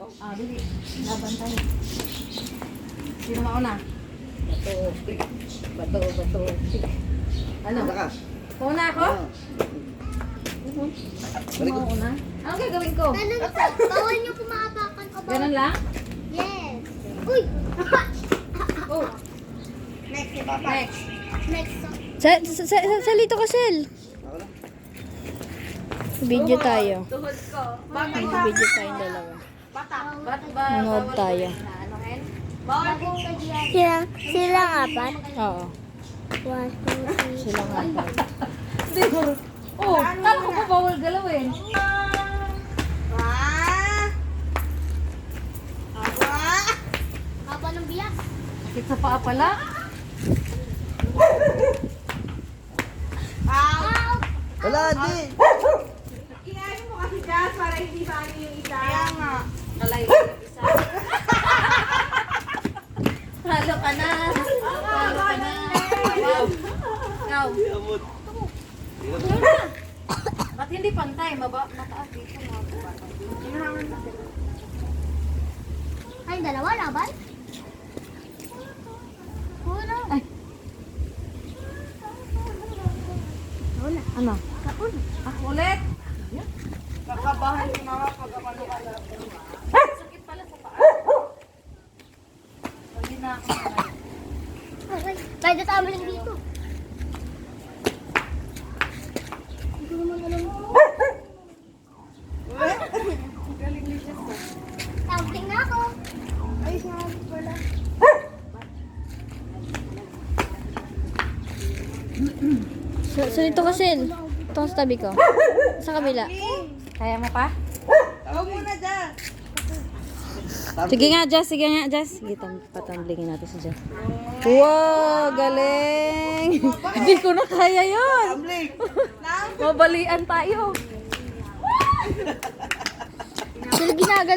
Ah, dili. Laban tayo. Sino mauna? Bato. Ano? Mauna ako? Mauna? Ano gagawin ko? Bawal niyo pumapakan o bawal? Ganun lang? Yes. Uy! Oh, Next, si Papa. next. Next. Salito ka, Sel. Video tayo. Tuhod ko. Video tayong dalawa. Ba't ba? Nanood tayo. Ano hen? Silang apat? Oo. 1, 2, 3. Silang apat. Siguro. Oh, talo ko pa bawal galawin. Haba ng biyak. Sakit sa paa pala. Wala, di. Kinain mo kasi Jazz para hindi sa akin yung isa. Kaya nga. Kalay ko yung isa. Halo ka na. Halo ka na. Wow. Ikaw. Ba't hindi pantay? Mataas dito mga bata. Ay, dalawa laban? Una. Ay. Una. Ano? Kauna. Ako ulit. Kakabahan si Mama pag ako wala. Sakit pala sa paa. Hindi na ako sanay. Ay, pwede tama lang dito. Hindi ko naman alam. Galing ni Jazz. Tawting na ako. Ay, sabi pala. Salito ka, Sel. Ito sa tabi ko. Sa kabila. Kaya mo pa? Tawag muna Jazz. Sige nga, Jess. Sige, patamblingin natin si Jess. Wow, galing! Hindi ko na kaya yun. Tumbling. Mabalian tayo. Sila ginagawa.